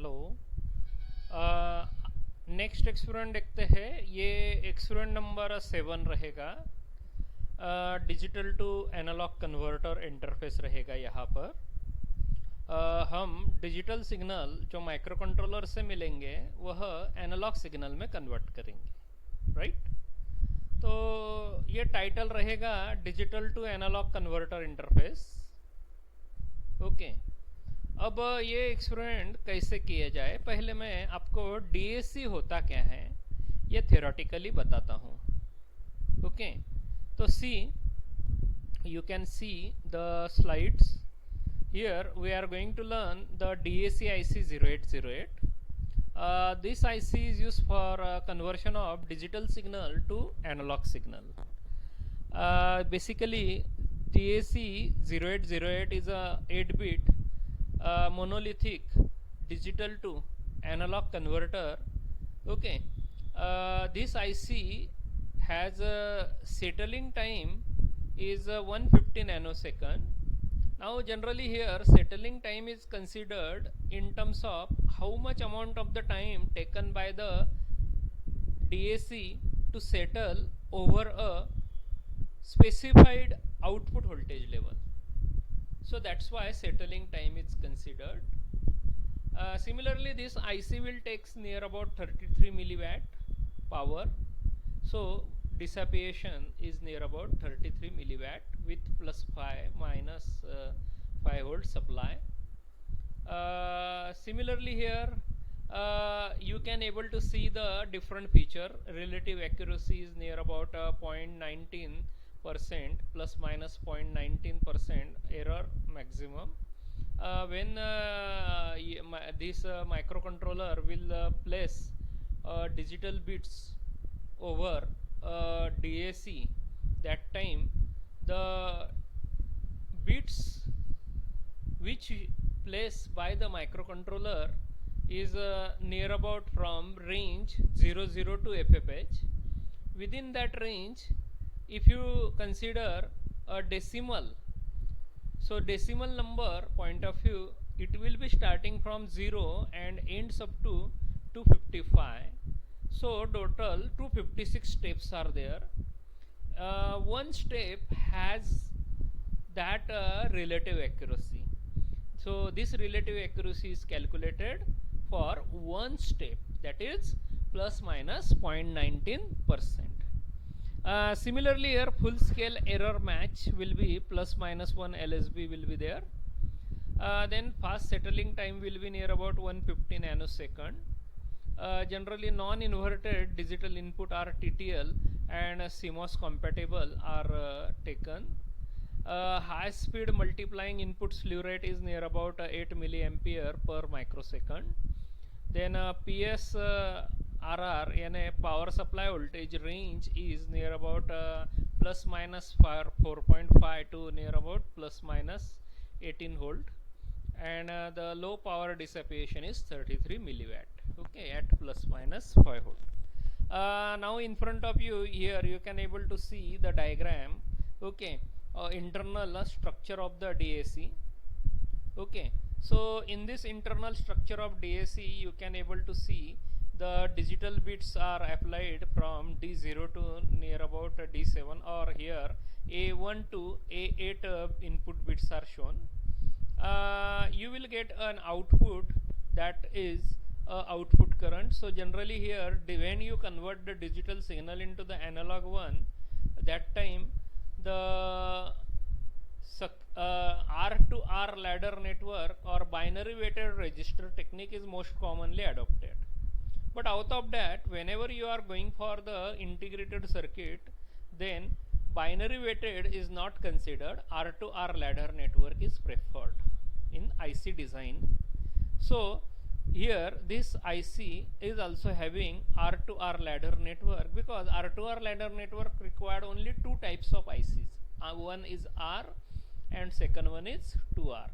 Hello. Next experiment देखते हैं। ये एक्सपेरिमेंट नंबर 7 रहेगा। Digital to analog converter interface रहेगा। यहाँ पर हम डिजिटल सिग्नल जो माइक्रो कंट्रोलर से मिलेंगे वह एनालॉग सिग्नल में कन्वर्ट करेंगे, राइट। तो ये टाइटल रहेगा digital to analog converter interface. Okay. अब ये एक्सपेरिमेंट कैसे किया जाए, पहले मैं आपको डीएसी होता क्या है ये थ्योरेटिकली बताता हूँ। ओके, तो सी you can see the slides. Here we are going to learn the DAC IC 0808. This IC is used for conversion of digital signal to analog signal. Basically DAC 0808 is a 8-bit monolithic digital to analog converter. Okay, this IC has a settling time is 150 nanosecond. Now generally here settling time is considered in terms of how much amount of the time taken by the DAC to settle over a specified output voltage level. So that's why settling time is considered. Similarly this IC will takes near about 33 milliwatt power. So dissipation is near about 33 milliwatt with plus 5 minus 5 volt supply. Similarly here you can able to see the different feature. Relative accuracy is near about 0.19% plus minus 0.19% error maximum. When this microcontroller will place digital bits over DAC, that time the bits which placed by the microcontroller is near about from range 00 to FFH. Within that range, if you consider a decimal, so decimal number point of view, it will be starting from 0 and ends up to 255. So total 256 steps are there. One step has that relative accuracy. So this relative accuracy is calculated for one step, that is plus minus 0.19%. Similarly here full scale error match will be plus minus 1 LSB will be there. Then fast settling time will be near about 150 nanosecond. Generally non-inverted digital input are TTL and CMOS compatible are taken. High speed multiplying input slew rate is near about 8 milliampere per microsecond. Then PS RR यानी power supply voltage range is near about plus minus 4.5 to near about plus minus 18 volt, and the low power dissipation is 33 milliwatt. Okay, at plus minus 5 volt. Now in front of you here you can able to see the diagram. Okay, internal structure of the DAC. Okay, so in this internal structure of DAC you can able to see the digital bits are applied from D0 to near about D7, or here A1 to A8 input bits are shown. You will get an output that is output current. So generally here when you convert the digital signal into the analog one, that time the R to R ladder network or binary weighted register technique is most commonly adopted. But out of that, whenever you are going for the integrated circuit, then binary weighted is not considered. R to R ladder network is preferred in IC design. So here this IC is also having R to R ladder network, because R to R ladder network required only two types of ICs. One is R and second one is 2R.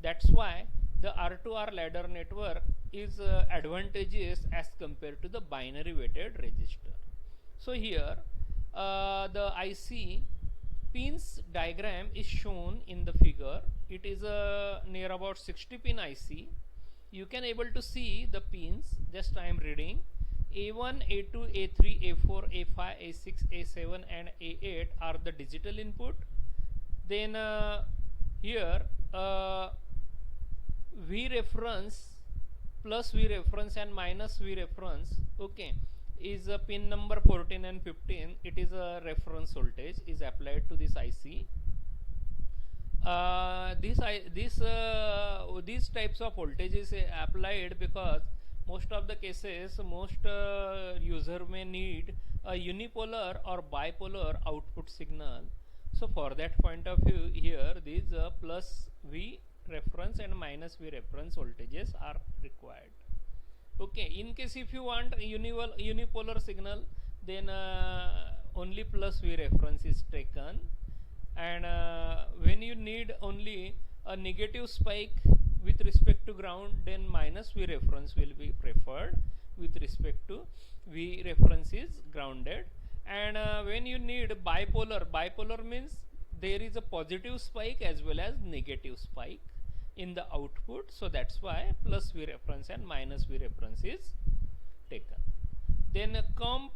That's why the R to R ladder network is advantageous as compared to the binary weighted register. So here the IC pins diagram is shown in the figure. It is a near about 60 pin IC. you can able to see the pins. Just I am reading. A1, A2, A3, A4, A5, A6, A7 and A8 are the digital input. Then here V reference, plus V reference and minus V reference, okay, is a pin number 14 and 15. It is a reference voltage is applied to this IC. These types of voltage is applied because most of the cases most user may need a unipolar or bipolar output signal. So for that point of view, here these plus V reference and minus V reference voltages are required. Okay, in case if you want unipolar signal, then only plus V reference is taken, and when you need only a negative spike with respect to ground, then minus V reference will be preferred with respect to V reference is grounded. And when you need bipolar means there is a positive spike as well as negative spike in the output. So that's why plus V reference and minus V reference is taken. Then comp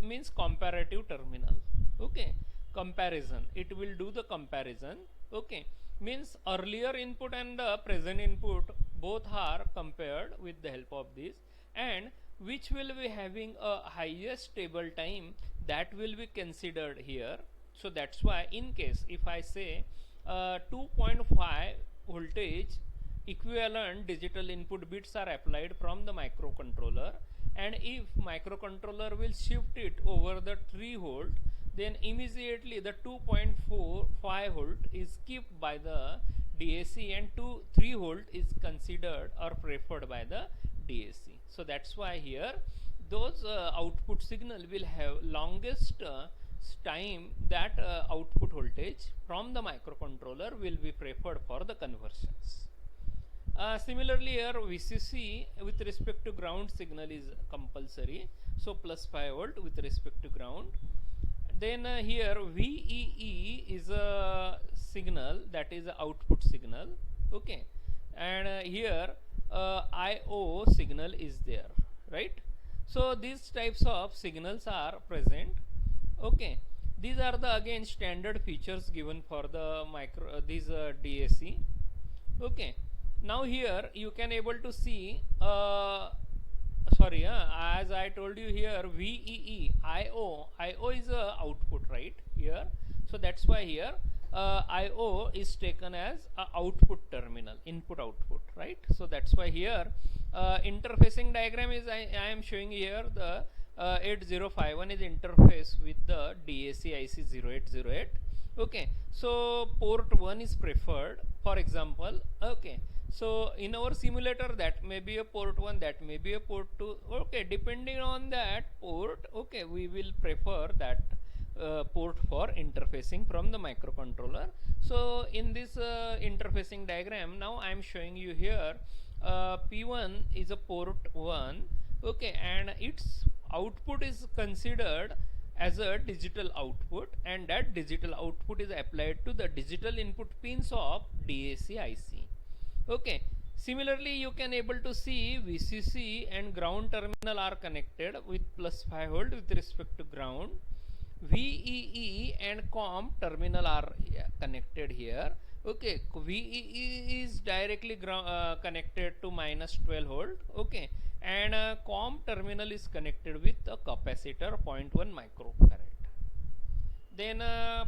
means comparative terminal. Okay, comparison, it will do the comparison. Okay, means earlier input and the present input both are compared with the help of this, and which will be having a highest stable time, that will be considered here. So that's why in case if I say 2.5 voltage equivalent digital input bits are applied from the microcontroller, and if microcontroller will shift it over the 3 volt, then immediately the 2.45 volt is kept by the DAC and 3 volt is considered or preferred by the DAC. So that's why here those output signal will have longest time, that output voltage from the microcontroller will be preferred for the conversions. Similarly here VCC with respect to ground signal is compulsory, so plus 5 volt with respect to ground. Then here VEE is a signal, that is a output signal. Okay, and here IO signal is there, right? So these types of signals are present. Okay, these are the again standard features given for the DAC. Okay, now here you can able to see as I told you here, VEE IO is a output right here. So that's why here IO is taken as a output terminal, input output, right? So that's why here interfacing diagram is I am showing here the 8051 is interface with the DAC IC 0808. Okay, so port 1 is preferred, for example. Okay, so in our simulator that may be a port 1, that may be a port 2. Okay, depending on that port, okay, we will prefer that port for interfacing from the microcontroller. So in this interfacing diagram, now I am showing you here P1 is a port 1. Okay, and its output is considered as a digital output, and that digital output is applied to the digital input pins of DAC IC. Okay, similarly you can able to see VCC and ground terminal are connected with plus 5 volt with respect to ground. VEE and COM terminal are connected here. Okay, VEE is directly connected to minus 12 volt. Okay, and COM terminal is connected with a capacitor 0.1 microfarad. Then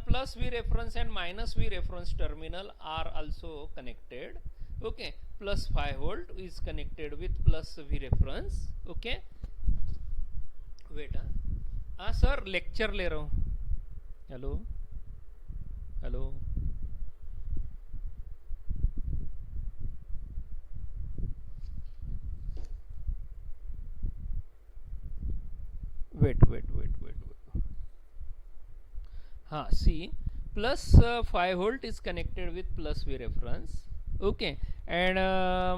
plus V reference and minus V reference terminal are also connected. Okay, plus 5 volt is connected with plus V reference. Okay, wait, sir, lecture ले रहा हूँ. Hello, hello. Wait. See, plus 5 volt is connected with plus V reference. Okay, and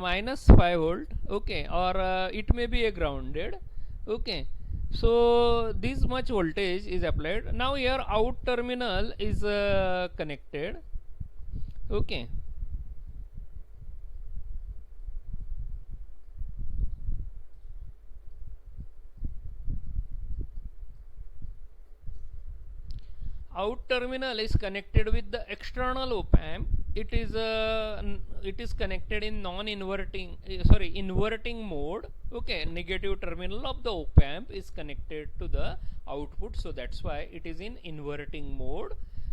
minus 5 volt. Okay, or it may be a grounded. Okay, so this much voltage is applied. Now here out terminal is connected. Okay, out terminal is connected with the external op amp. It is connected in non-inverting inverting mode. Okay, negative terminal of the op amp is connected to the output, so that's why it is in inverting mode.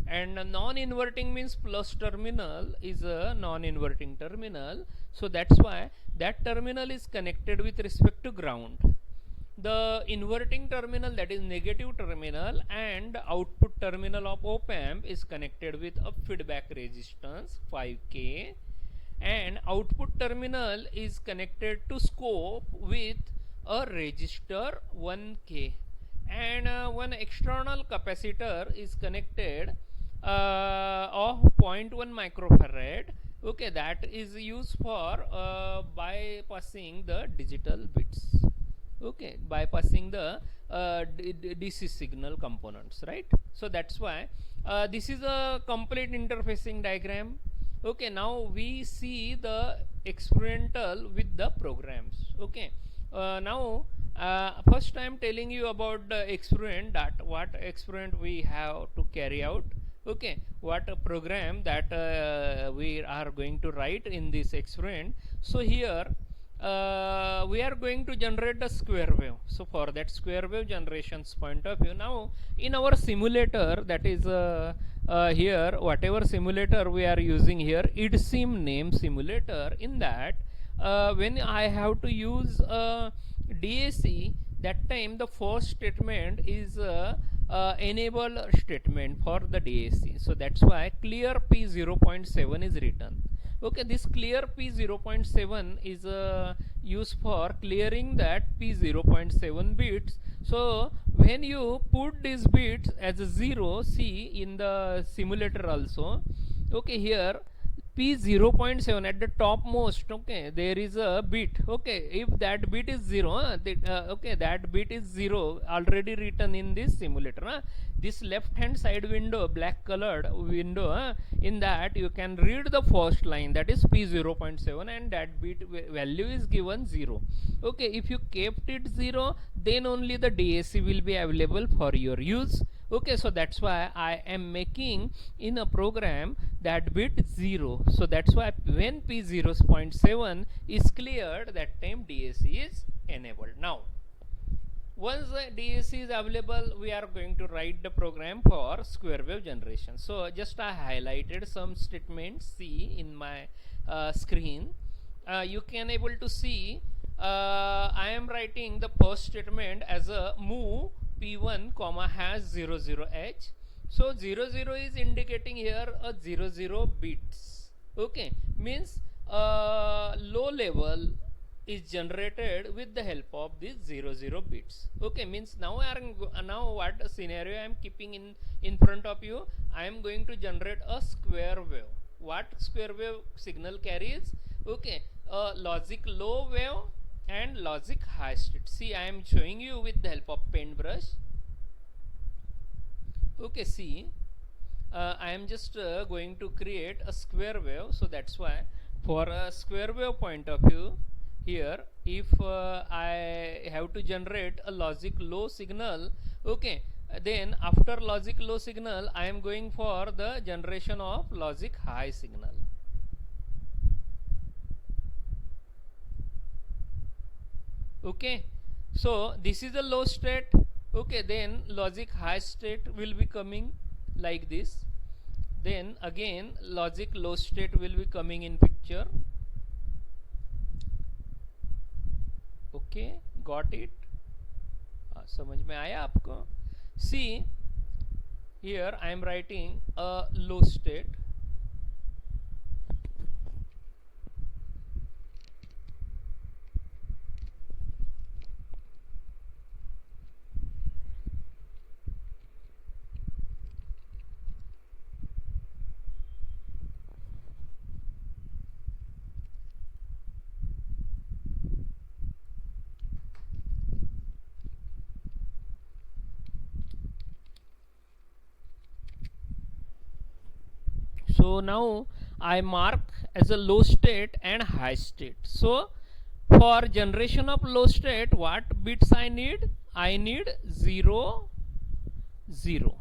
And non-inverting means plus terminal is a non-inverting terminal, so that's why that terminal is connected with respect to ground. The inverting terminal, that is negative terminal, and output terminal of op amp is connected with a feedback resistance 5k, and output terminal is connected to scope with a resistor 1k, and one external capacitor is connected of 0.1 microfarad. Okay, that is used for bypassing the digital bits. Okay, bypassing the DC signal components, right? So that's why this is a complete interfacing diagram. Okay, now we see the experimental with the programs. Okay, now first I am telling you about the experiment, that what experiment we have to carry out. Okay, what a program that we are going to write in this experiment. So here we are going to generate the square wave. So for that square wave generations point of view, now in our simulator, that is here, whatever simulator we are using here, IDSIM name simulator, in that when I have to use DAC, that time the first statement is enable statement for the DAC. So that's why clear P0.7 is written. Okay, this clear P0.7 is used for clearing that P0.7 bits. So when you put these bits as a 0, see in the simulator also, okay, here P0.7 at the topmost, okay, there is a bit. Okay, if that bit is 0, okay, that bit is 0 already written in this simulator. This left hand side window, black colored window, in that you can read the first line, that is P0.7, and that bit value is given 0. Okay, if you kept it 0, then only the DAC will be available for your use. Okay, so that's why I am making in a program that bit 0. So that's why when P0.7 is cleared, that time DAC is enabled. Now once the DAC is available, we are going to write the program for square wave generation. So just I highlighted some statements, see in my screen. You can able to see I am writing the first statement as a move P1 comma has 00h. So 00 is indicating here a 00 bits. Okay, means low level is generated with the help of these 00 bits. Okay, means now what scenario I am keeping in front of you, I am going to generate a square wave. What square wave signal carries? Okay, logic low wave and logic high state. See, I am showing you with the help of paintbrush. Okay, see, I am just going to create a square wave. So that's why for a square wave point of view, here if I have to generate a logic low signal, okay, then after logic low signal I am going for the generation of logic high signal. Okay, so this is a low state. Okay, then logic high state will be coming like this. Then again logic low state will be coming in picture. Okay, got it? समझ में आया आपको? See, here I am writing a low state. So now I mark as a low state and high state. So for generation of low state, what bits I need? I need 0, 0.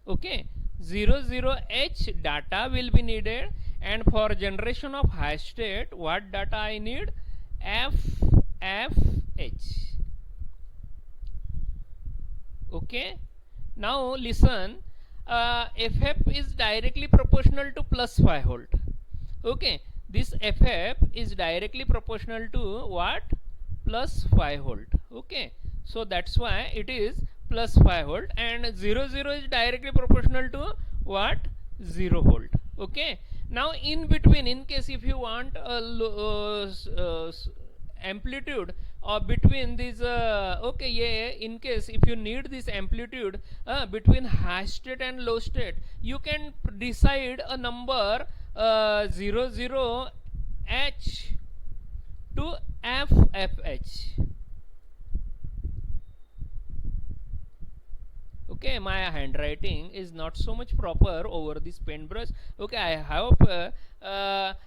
Okay, 00H data will be needed, and for generation of hash state, what data I need? FFH. Okay, now listen, FF is directly proportional to plus 5 volt. Okay, this FF is directly proportional to what? Plus 5 volt. Okay, so that's why it is plus 5 volt, and 00 is directly proportional to what? 0 volt. Okay, now in between, in case if you want a amplitude between these okay, yeah, in case if you need this amplitude between high state and low state, you can decide a number 00 h to FFH. Okay, my handwriting is not so much proper over this paintbrush. Okay, I hope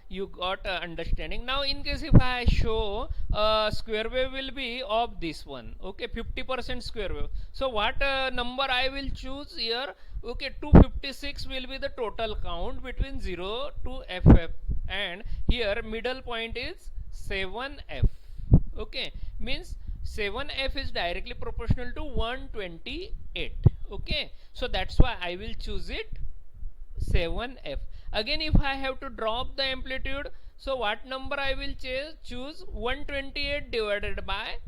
you got understanding. Now in case if I show square wave will be of this one, okay, 50% square wave, so what number I will choose here? Okay, 256 will be the total count between 0 to FF, and here middle point is 7F. Okay, means 7F is directly proportional to 128. Okay, so that's why I will choose it 7F. Again, if I have to drop the amplitude, so what number I will choose? 128 divided by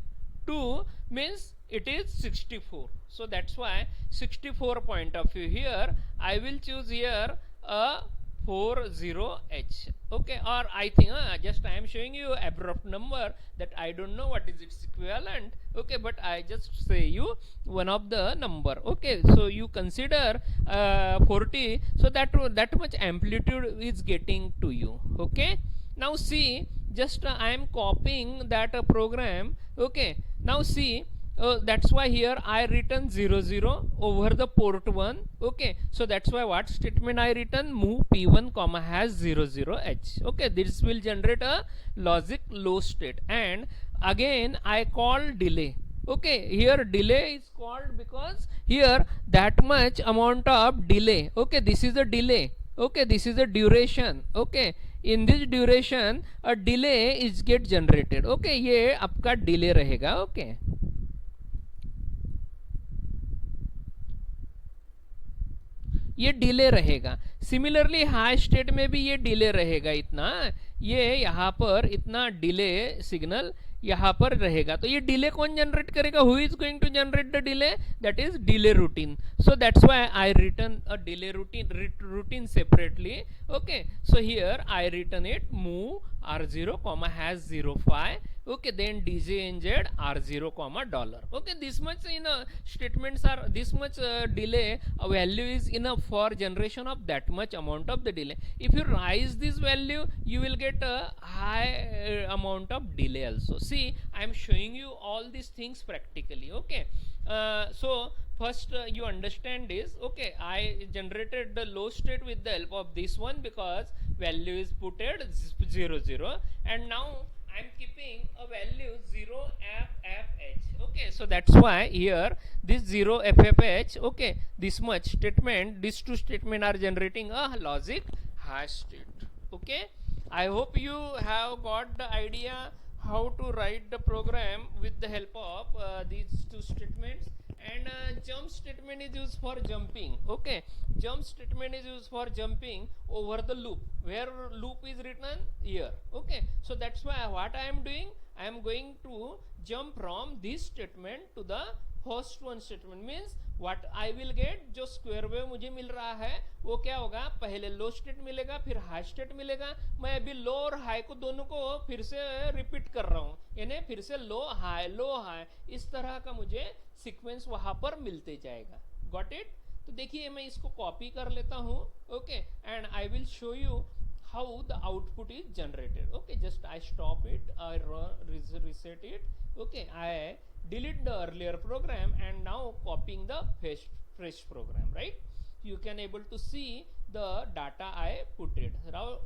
2 means it is 64. So that's why 64 point of view here, I will choose here a 40H. Okay, or I think just I am showing you abrupt number that I don't know what is its equivalent. Okay, but I just say you one of the number. Okay, so you consider 40, so that much amplitude is getting to you. Okay, now see, just I am copying that program. Okay, now see, that's why here I written 00 over the port 1. Okay, so that's why what statement I written? Move P1 comma has 00H. Okay, this will generate a logic low state, and again I call delay. Okay, here delay is called because here that much amount of delay. Okay, this is a delay. Okay, this is a duration. Okay, in this duration a delay is get generated. Okay, ये आपका delay रहेगा. Okay, ये delay रहेगा. Similarly high state में भी ये delay रहेगा इतना, ये यहाँ पर इतना डिले सिग्नल यहाँ पर रहेगा. तो ये डिले कौन जनरेट करेगा? Who is going to generate the delay? That is delay routine. So that's why I return a delay routine separately. Okay, so here I return it move R0 comma has 05. Okay, then DJNZ R0 comma dollar. Okay, this much statements are this much delay value is enough for generation of that much amount of the delay. If you raise this value, you will get a high amount of delay also. See, I am showing you all these things practically. Okay, so first you understand is, okay, I generated the low state with the help of this one because value is put at 00, and now I am keeping a value 0FFH. Okay, so that's why here this 0FFH, okay, this much statement, these two statement are generating a logic hash state. Okay, I hope you have got the idea how to write the program with the help of these two statements. And jump statement is used for jumping. Okay, jump statement is used for jumping over the loop, where loop is written here. Okay, so that's why what I am doing, I am going to jump from this statement to the first one statement. Means what I will get, जो square wave मुझे मिल रहा है वो क्या होगा? पहले लो state मिलेगा, फिर हाई स्टेट मिलेगा. मैं अभी लो और हाई को दोनों को फिर से रिपीट कर रहा हूँ, यानी फिर से लो हाई, इस तरह का मुझे सीक्वेंस वहां पर मिलते जाएगा. Got it? तो देखिए मैं इसको कॉपी कर लेता हूँ. Okay, and I will show you how the output is generated. Okay, just I stop it, I reset it. Okay, I delete the earlier program and now copying the fresh program, right? You can able to see the data I put it.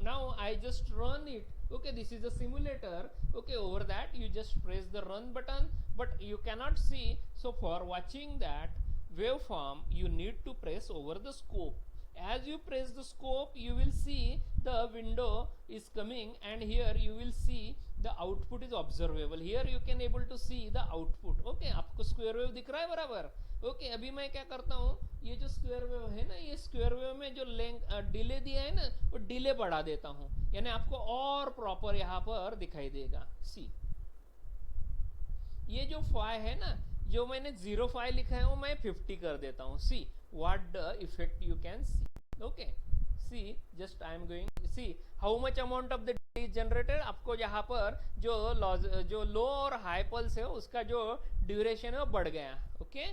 Now I just run it. Okay, this is a simulator. Okay, over that you just press the run button, but you cannot see. So for watching that waveform, you need to press over the scope. As you press the scope, you will see the window is coming, and here you will see the output is observable. Here you can able to see the output. Okay, आपको square wave दिख रहा है बराबर. Okay अभी मैं क्या करता हूँ, ये जो स्क्वायर वेव है ना, ये स्क्वायर वेव में जो डिले दिया है ना, वो डिले बढ़ा देता हूँ, यानी आपको और प्रॉपर यहाँ पर दिखाई देगा. सी ये जो फाइ है ना, जो मैंने 0.5 लिखा है वो मैं 50 कर देता हूँ. See what the effect you can see. Okay see just I am going see how much amount of the is generated. आपको यहाँ पर जो लो और हाई पल्स है उसका जो ड्यूरेशन है वो बढ़ गया. ओके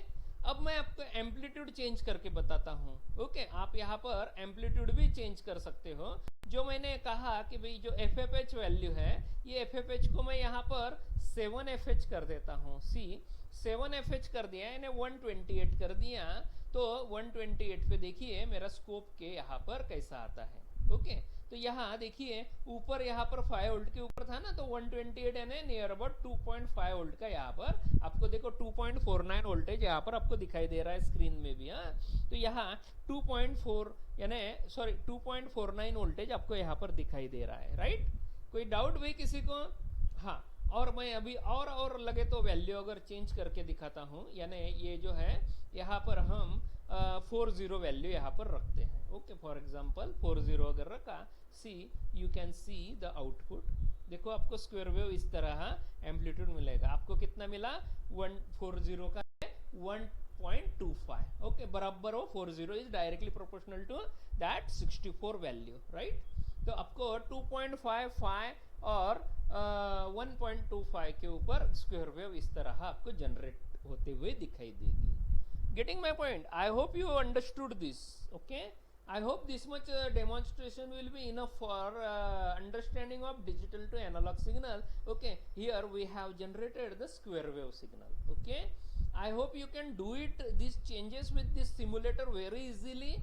अब मैं आपको एम्पलीट्यूड चेंज करके बताता हूँ. ओके आप यहाँ पर एम्पलीट्यूड भी चेंज कर सकते हो. जो मैंने कहा कि भाई जो FFH वैल्यू है, ये FFH को मैं यहाँ पर 7FH कर देता हूँ. सी 7FH कर दिया, यानी 128 कर दिया. तो 128 पे देखिए मेरा स्कोप के यहाँ पर कैसा आता है. ओके तो यहाँ देखिए ऊपर यहाँ पर 5 वोल्ट के ऊपर था ना, तो 128 यानी नियर अबाउट 2.5 वोल्ट का यहाँ पर आपको देखो 2.49 वोल्टेज यहाँ पर आपको दिखाई दे रहा है स्क्रीन में भी. हाँ तो यहाँ 2.4 यानी सॉरी 2.49 वोल्टेज आपको यहाँ पर दिखाई दे रहा है. राइट, कोई डाउट भाई किसी को? हाँ और मैं अभी और लगे तो वैल्यू अगर चेंज करके दिखाता हूँ, यानी ये जो है यहाँ पर हम 40 वैल्यू यहाँ पर रखते हैं. ओके फॉर एग्जांपल 40 अगर रखा, see you can see the output. देखो आपको स्क्वायर वेव इस तरह एम्पलीट्यूड मिलेगा. आपको कितना मिला? 140 का 1.25. ओके बराबर हो 40 is directly proportional to that 64 value. Right तो आपको 2.55 और 1.25 के ऊपर स्क्वायर वेव इस तरह आपको जनरेट होते हुए दिखाई देगी. Getting my point? I hope you understood this. Okay, I hope this much demonstration will be enough for understanding of digital to analog signal. Okay, here we have generated the square wave signal. Okay, I hope you can do it these changes with this simulator very easily.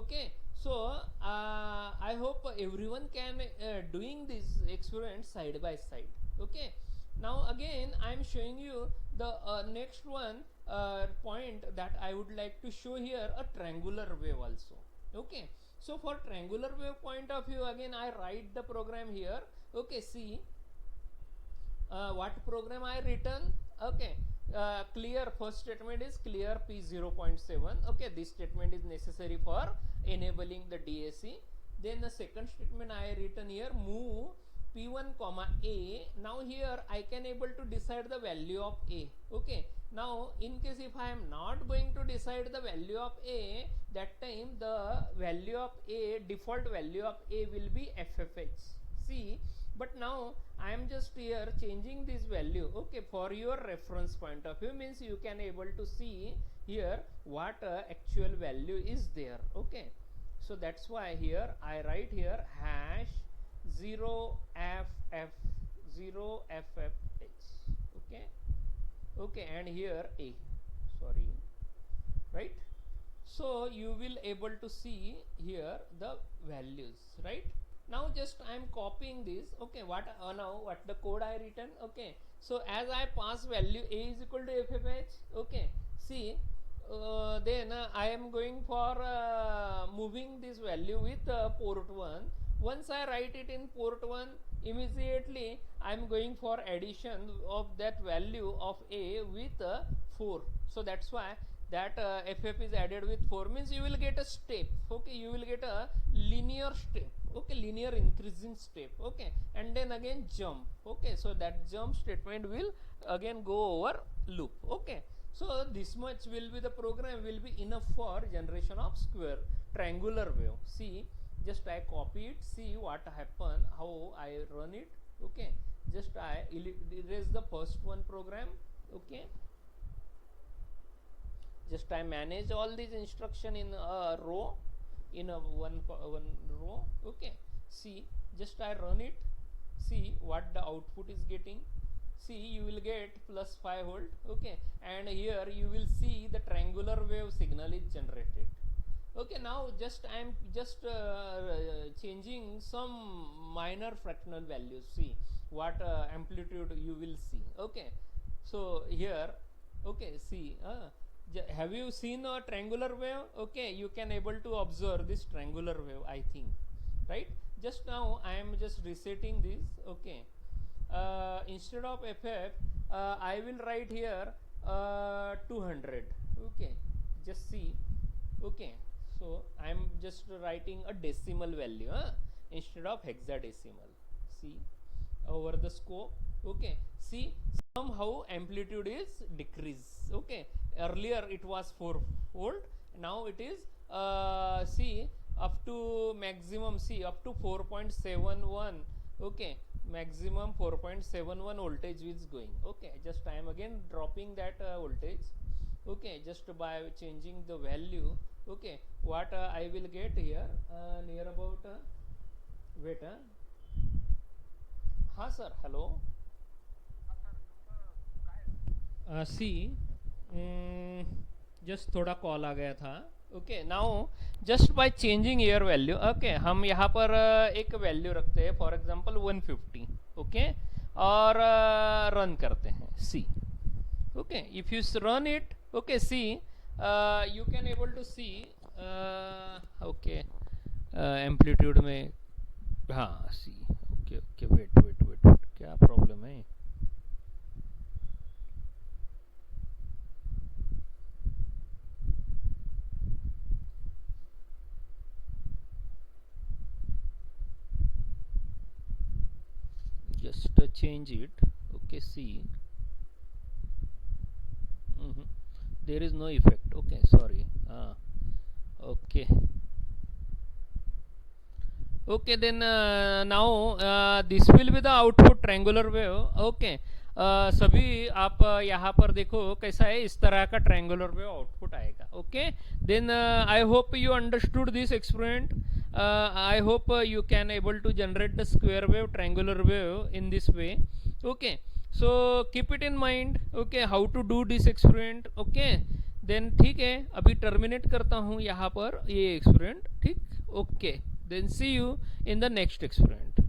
Okay, so I hope everyone can doing this experiment side by side. Okay, now again I am showing you the next one point that I would like to show here, a triangular wave also. Okay, so for triangular wave point of view, again I write the program here. Okay, see what program I written. Okay, clear, first statement is clear P 0.7. okay, this statement is necessary for enabling the DAC. Then the second statement I written here, move P1 comma A. Now here I can able to decide the value of A. Okay, now in case if I am not going to decide the value of A, that time the value of A, default value of A will be FFH. See, but now I am just here changing this value. Okay, for your reference point of view, means you can able to see here what actual value is there. Okay, so that's why here I write here hash 0FF 0FFH. okay, okay, and here A, sorry, right. So you will able to see here the values. Right, now just I am copying this. Okay, what now what the code I written. Okay, so as I pass value A is equal to FFH. Okay, see then I am going for moving this value with port 1. Once I write it in port 1, immediately I am going for addition of that value of A with 4. So that's why that FF is added with 4, means you will get a step. Okay, you will get a linear step. Okay, linear increasing step. Okay, and then again jump. Okay, so that jump statement will again go over loop. Okay, so this much will be the program will be enough for generation of square triangular wave. See, just I copy it, see what happen, how I run it. Okay, just I erase the first one program. Okay, just I manage all these instruction in a row, in a one row. Okay, see, just I run it, see what the output is getting. See, you will get plus 5 volt. Okay, and here you will see the triangular wave signal is generated. Okay, now just I am just changing some minor fractional values. See what amplitude you will see. Okay, so here, okay, see Have you seen a triangular wave? Okay, you can able to observe this triangular wave, I think, right? Just now I am just resetting this. Okay, instead of ff, I will write here 200. Okay, just see. Okay, so I am just writing a decimal value instead of hexadecimal. See over the scope. Okay, see, somehow amplitude is decrease. Okay, earlier it was 4-fold, now it is see, up to maximum, see, up to 4.71. Okay, maximum 4.71 voltage is going. Okay, just I am again dropping that voltage. Okay, just by changing the value. Okay, what I will get here, near about wait, हाँ sir, hello, see, just थोड़ा call आ गया था. Okay, now just by changing year value. Okay, हम यहाँ पर एक value रखते हैं, फॉर एग्जांपल 150. ओके, और रन करते हैं. See, okay, if you run it, okay, see, you can able to see. Okay, amplitude में, हाँ, see. Okay okay, wait wait wait wait, क्या प्रॉब्लम है? just change it. Okay, see, there is no effect. Okay, sorry. Okay, okay, then now this will be the output triangular wave. Okay, सभी आप यहाँ पर देखो कैसा है, इस तरह का ट्रायंगुलर वेव आउटपुट आएगा. Okay, then I hope you understood this experiment. I hope you can able to generate the square wave, triangular wave in this way. Okay, so keep it in mind. Okay, how to do this experiment. Okay, then ठीक है, अभी terminate करता हूँ यहाँ पर ये experiment. ठीक, okay, then see you in the next experiment.